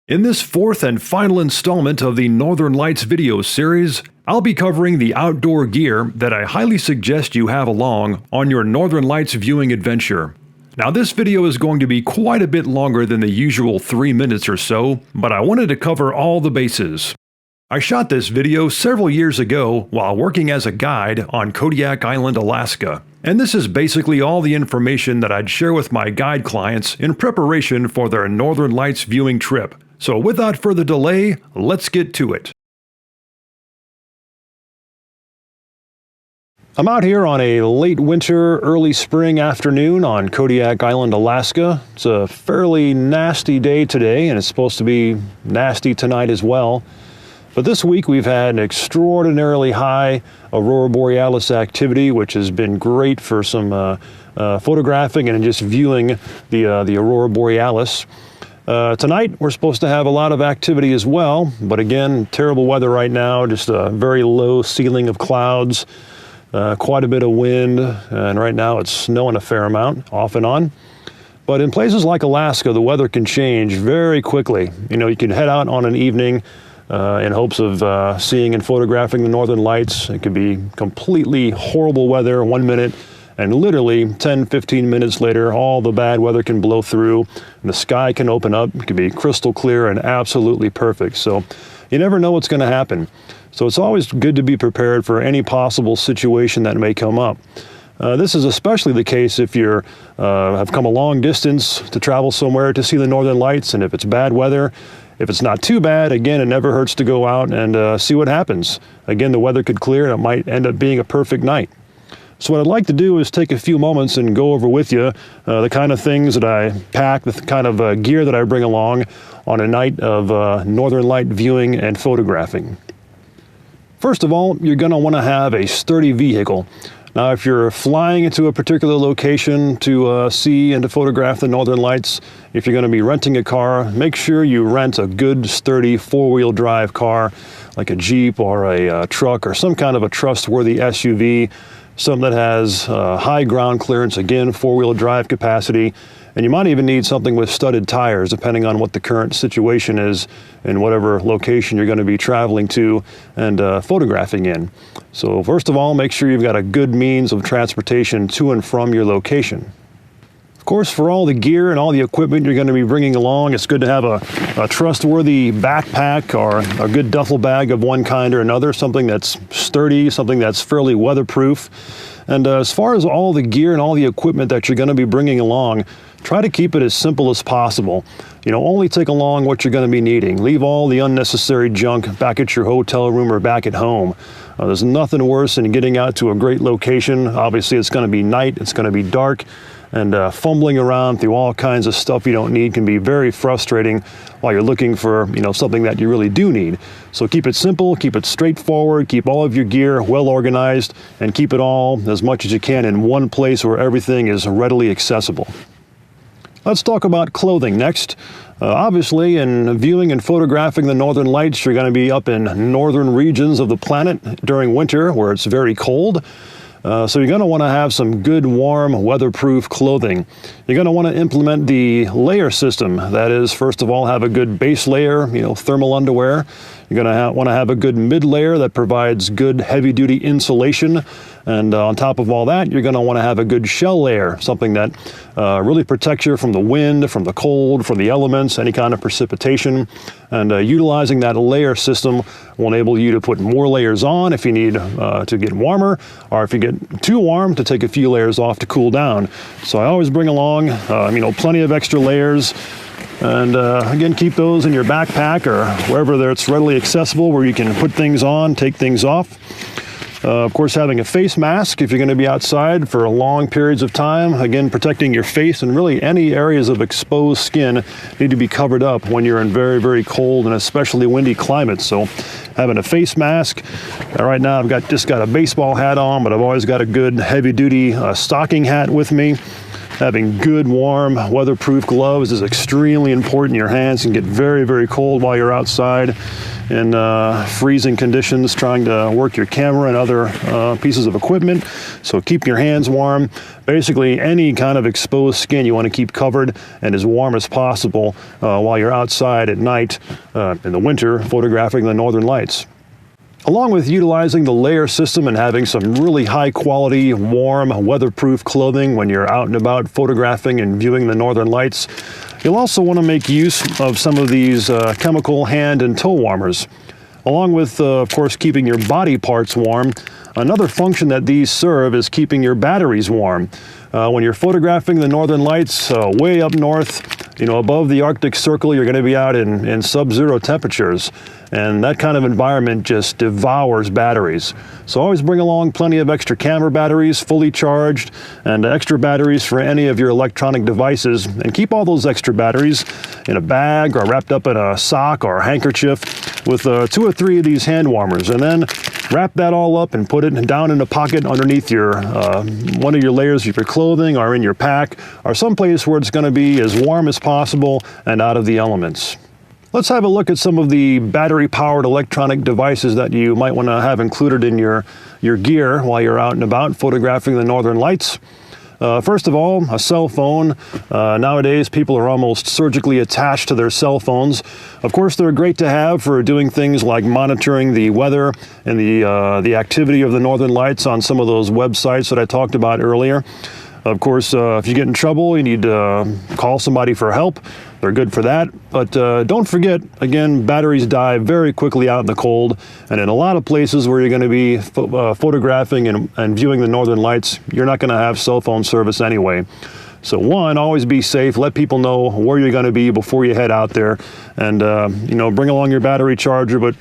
In this fourth and final installment of the Northern Lights video series, I'll be covering the outdoor gear that I highly suggest you have along on your Northern Lights viewing adventure. Now this video is going to be quite a bit longer than the usual 3 minutes or so, but I wanted to cover all the bases. I shot this video several years ago while working as a guide on Kodiak Island, Alaska, and this is basically all the information that I'd share with my guide clients in preparation for their Northern Lights viewing trip. So without further delay, let's get to it. I'm out here on a late winter, early spring afternoon on Kodiak Island, Alaska. It's a fairly nasty day today, and it's supposed to be nasty tonight as well. But this week we've had an extraordinarily high aurora borealis activity, which has been great for some photographing and just viewing the aurora borealis. Tonight we're supposed to have a lot of activity as well, but again, terrible weather right now, just a very low ceiling of clouds, quite a bit of wind, and right now it's snowing a fair amount, off and on. But in places like Alaska, the weather can change very quickly. You know, you can head out on an evening in hopes of seeing and photographing the Northern Lights. It could be completely horrible weather 1 minute, and literally 10-15 minutes later, all the bad weather can blow through, and the sky can open up. It can be crystal clear and absolutely perfect. So you never know what's going to happen. So it's always good to be prepared for any possible situation that may come up. This is especially the case if you have come a long distance to travel somewhere to see the Northern Lights, and if it's bad weather. If it's not too bad, again, it never hurts to go out and see what happens. Again, the weather could clear and it might end up being a perfect night. So what I'd like to do is take a few moments and go over with you the kind of things that I pack, the kind of gear that I bring along on a night of Northern Light viewing and photographing. First of all, you're going to want to have a sturdy vehicle. Now, if you're flying into a particular location to see and to photograph the Northern Lights, if you're going to be renting a car, make sure you rent a good, sturdy four-wheel drive car, like a Jeep or a truck or some kind of a trustworthy SUV, something that has high ground clearance, again, four-wheel drive capacity. And you might even need something with studded tires, depending on what the current situation is in whatever location you're going to be traveling to and photographing in. So first of all, make sure you've got a good means of transportation to and from your location. Of course, for all the gear and all the equipment you're going to be bringing along, it's good to have a trustworthy backpack or a good duffel bag of one kind or another, something that's sturdy, something that's fairly weatherproof. And as far as all the gear and all the equipment that you're going to be bringing along, try to keep it as simple as possible. You know, only take along what you're going to be needing. Leave all the unnecessary junk back at your hotel room or back at home. There's nothing worse than getting out to a great location. Obviously, it's going to be night, it's going to be dark, and fumbling around through all kinds of stuff you don't need can be very frustrating while you're looking for, you know, something that you really do need. So keep it simple, keep it straightforward, keep all of your gear well organized, and keep it all as much as you can in one place where everything is readily accessible. Let's talk about clothing next. Obviously, in viewing and photographing the Northern Lights, you're going to be up in northern regions of the planet during winter where it's very cold. So you're going to want to have some good, warm, weatherproof clothing. You're going to want to implement the layer system. That is, first of all, have a good base layer, you know, thermal underwear. You're going to want to have a good mid layer that provides good heavy-duty insulation. And on top of all that, you're going to want to have a good shell layer, something that really protects you from the wind, from the cold, from the elements, any kind of precipitation. And utilizing that layer system will enable you to put more layers on if you need to get warmer, or if you get too warm, to take a few layers off to cool down. So I always bring along, you know, plenty of extra layers. And again, keep those in your backpack or wherever it's readily accessible where you can put things on, take things off. Of course, having a face mask if you're going to be outside for long periods of time. Again, protecting your face, and really any areas of exposed skin need to be covered up when you're in very, very cold and especially windy climates. So having a face mask. Right now I've just got a baseball hat on, but I've always got a good heavy-duty stocking hat with me. Having good, warm, weatherproof gloves is extremely important. Your hands can get very, very cold while you're outside. in freezing conditions trying to work your camera and other pieces of equipment. So keep your hands warm. Basically, any kind of exposed skin you want to keep covered and as warm as possible while you're outside at night in the winter photographing the northern lights. Along with utilizing the layer system and having some really high quality, warm, weatherproof clothing when you're out and about photographing and viewing the northern lights, you'll also want to make use of some of these chemical hand and toe warmers. Along with, of course, keeping your body parts warm, another function that these serve is keeping your batteries warm. When you're photographing the northern lights way up north, above the Arctic Circle, you're going to be out in sub-zero temperatures. And that kind of environment just devours batteries. So always bring along plenty of extra camera batteries, fully charged, and extra batteries for any of your electronic devices. And keep all those extra batteries in a bag or wrapped up in a sock or a handkerchief with 2 or 3 of these hand warmers. And then wrap that all up and put it down in a pocket underneath your one of your layers of your clothing or in your pack or someplace where it's going to be as warm as possible and out of the elements. Let's have a look at some of the battery-powered electronic devices that you might want to have included in your gear while you're out and about photographing the northern lights. First of all, a cell phone. Nowadays, people are almost surgically attached to their cell phones. Of course, they're great to have for doing things like monitoring the weather and the activity of the northern lights on some of those websites that I talked about earlier. Of course, if you get in trouble, you need to call somebody for help. They're good for that. But don't forget, again, batteries die very quickly out in the cold. And in a lot of places where you're going to be photographing and viewing the northern lights, you're not going to have cell phone service anyway. So one, always be safe. Let people know where you're going to be before you head out there. And, bring along your battery charger. But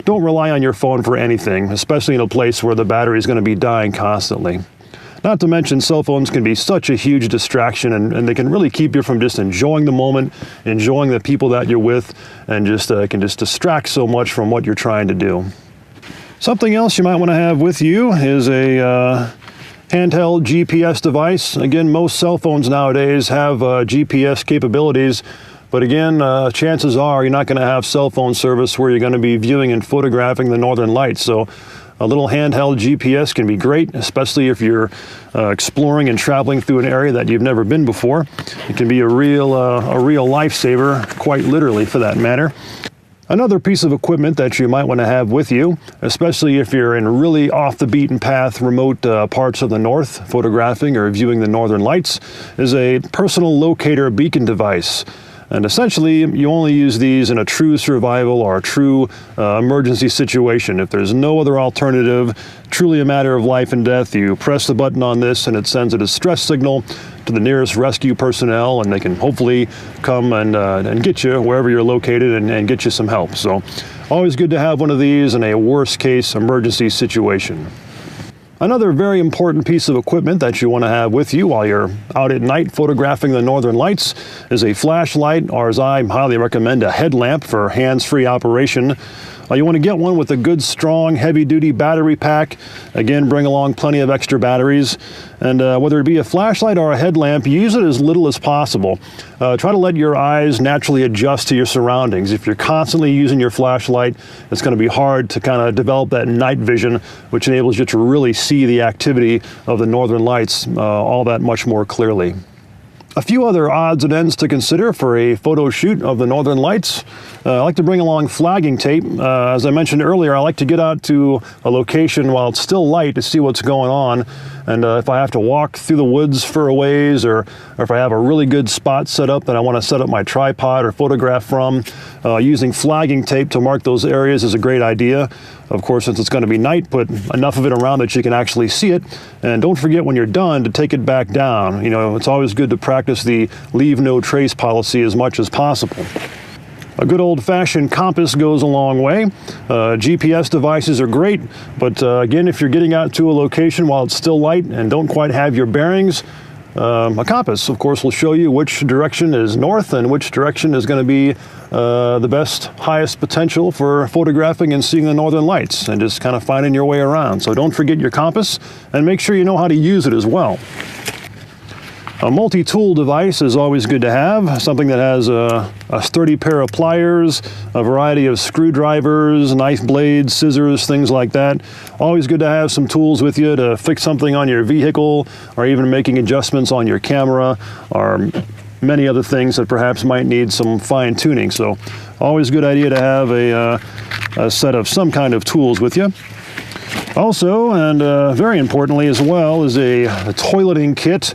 don't rely on your phone for anything, especially in a place where the battery is going to be dying constantly. Not to mention, cell phones can be such a huge distraction, and they can really keep you from just enjoying the moment, enjoying the people that you're with, and just can just distract so much from what you're trying to do. Something else you might want to have with you is a handheld GPS device. Again, most cell phones nowadays have GPS capabilities, but again, chances are you're not going to have cell phone service where you're going to be viewing and photographing the northern lights. So a little handheld GPS can be great, especially if you're exploring and traveling through an area that you've never been before. It can be a real lifesaver, quite literally for that matter. Another piece of equipment that you might want to have with you, especially if you're in really off the beaten path, remote parts of the north, photographing or viewing the northern lights, is a personal locator beacon device. And essentially, you only use these in a true survival or a true emergency situation. If there's no other alternative, truly a matter of life and death, you press the button on this and it sends a distress signal to the nearest rescue personnel, and they can hopefully come and get you wherever you're located and get you some help. So always good to have one of these in a worst case emergency situation. Another very important piece of equipment that you want to have with you while you're out at night photographing the northern lights is a flashlight, or as I highly recommend, a headlamp for hands-free operation. You want to get one with a good, strong, heavy-duty battery pack. Again, bring along plenty of extra batteries. And whether it be a flashlight or a headlamp, use it as little as possible. Try to let your eyes naturally adjust to your surroundings. If you're constantly using your flashlight, it's going to be hard to kind of develop that night vision, which enables you to really see the activity of the northern lights all that much more clearly. A few other odds and ends to consider for a photo shoot of the northern lights. I like to bring along flagging tape. As I mentioned earlier, I like to get out to a location while it's still light to see what's going on. And if I have to walk through the woods for a ways, or if I have a really good spot set up that I want to set up my tripod or photograph from, using flagging tape to mark those areas is a great idea. Of course, since it's going to be night, put enough of it around that you can actually see it. And don't forget when you're done to take it back down. It's always good to practice the leave no trace policy as much as possible. A good old-fashioned compass goes a long way. GPS devices are great, but again, if you're getting out to a location while it's still light and don't quite have your bearings, a compass, of course, will show you which direction is north and which direction is going to be the best, highest potential for photographing and seeing the northern lights, and just kind of finding your way around. So don't forget your compass, and make sure you know how to use it as well. A multi-tool device is always good to have, something that has a sturdy pair of pliers, a variety of screwdrivers, knife blades, scissors, things like that. Always good to have some tools with you to fix something on your vehicle, or even making adjustments on your camera, or many other things that perhaps might need some fine-tuning. So always a good idea to have a set of some kind of tools with you. Also, and very importantly as well, is a toileting kit.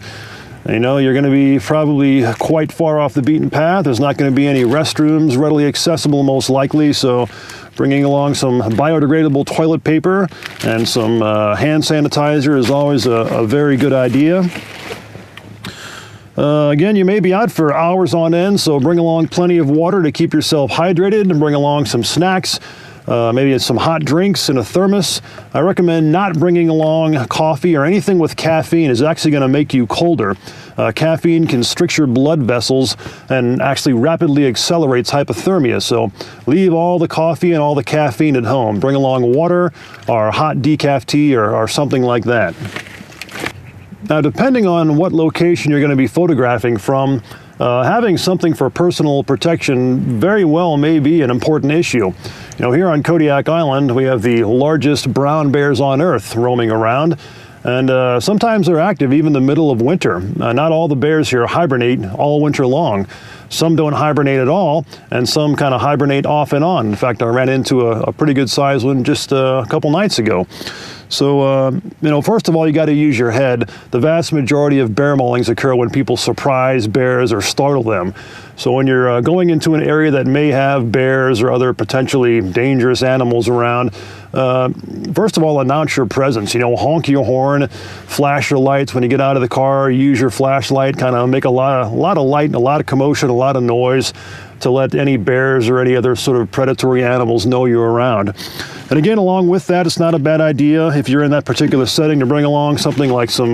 You know, you're going to be probably quite far off the beaten path. There's not going to be any restrooms readily accessible, most likely, so bringing along some biodegradable toilet paper and some hand sanitizer is always a very good idea. Again, you may be out for hours on end, so bring along plenty of water to keep yourself hydrated, and bring along some snacks. Maybe it's some hot drinks in a thermos. I recommend not bringing along coffee or anything with caffeine. It's actually going to make you colder. Caffeine constricts your blood vessels and actually rapidly accelerates hypothermia. So leave all the coffee and all the caffeine at home. Bring along water or hot decaf tea or something like that. Now, depending on what location you're going to be photographing from, having something for personal protection very well may be an important issue. You know, here on Kodiak Island, we have the largest brown bears on Earth roaming around, and sometimes they're active even in the middle of winter. Not all the bears here hibernate all winter long. Some don't hibernate at all, and some kind of hibernate off and on. In fact, I ran into a pretty good sized one just a couple nights ago. So, you know, first of all, you got to use your head. The vast majority of bear maulings occur when people surprise bears or startle them. So when you're going into an area that may have bears or other potentially dangerous animals around, first of all, announce your presence. You know, honk your horn, flash your lights when you get out of the car, use your flashlight, kind of make a lot of light and a lot of commotion, a lot of noise to let any bears or any other sort of predatory animals know you're around. And again, along with that, it's not a bad idea if you're in that particular setting to bring along something like some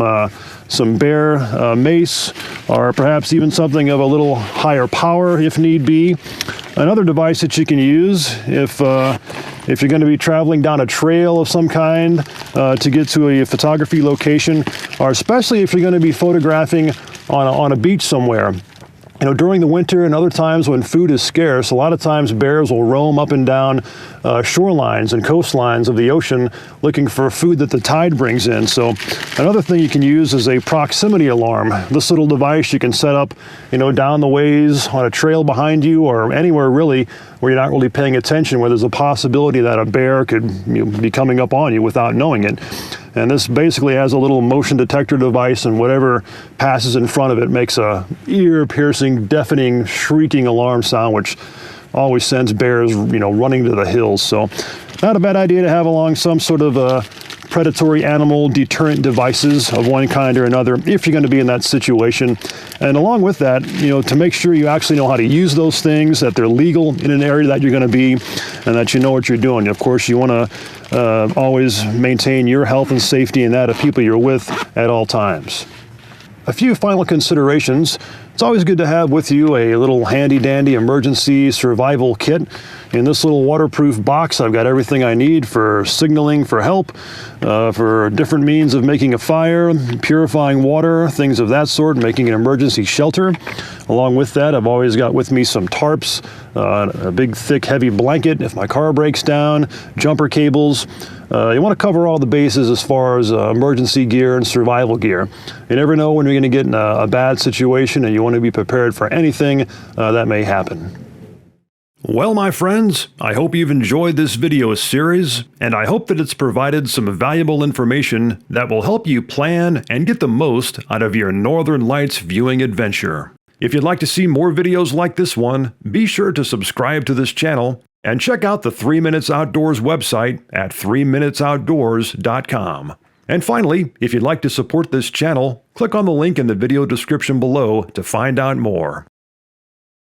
bear mace, or perhaps even something of a little higher power if need be. Another device that you can use if you're going to be traveling down a trail of some kind to get to a photography location, or especially if you're going to be photographing on a beach somewhere. You know, during the winter and other times when food is scarce, a lot of times bears will roam up and down shorelines and coastlines of the ocean looking for food that the tide brings in. So another thing you can use is a proximity alarm. This little device you can set up, you know, down the ways on a trail behind you, or anywhere really where you're not really paying attention, where there's a possibility that a bear could, you know, be coming up on you without knowing it. And this basically has a little motion detector device, and whatever passes in front of it makes a ear-piercing, deafening, shrieking alarm sound, which always sends bears, you know, running to the hills. So not a bad idea to have along some sort of predatory animal deterrent devices of one kind or another if you're going to be in that situation. And along with that, you know, to make sure you actually know how to use those things, that they're legal in an area that you're going to be, and that you know what you're doing. Of course, you want to always maintain your health and safety and that of people you're with at all times. A few final considerations. It's always good to have with you a little handy-dandy emergency survival kit. In this little waterproof box, I've got everything I need for signaling for help, for different means of making a fire, purifying water, things of that sort, making an emergency shelter. Along with that, I've always got with me some tarps, a big, thick, heavy blanket if my car breaks down, jumper cables. You want to cover all the bases as far as emergency gear and survival gear. You never know when you're going to get in a bad situation, and you want to be prepared for anything that may happen. Well, my friends, I hope you've enjoyed this video series, and I hope that it's provided some valuable information that will help you plan and get the most out of your Northern Lights viewing adventure. If you'd like to see more videos like this one, be sure to subscribe to this channel and check out the 3 Minutes Outdoors website at 3minutesoutdoors.com. And finally, if you'd like to support this channel, click on the link in the video description below to find out more.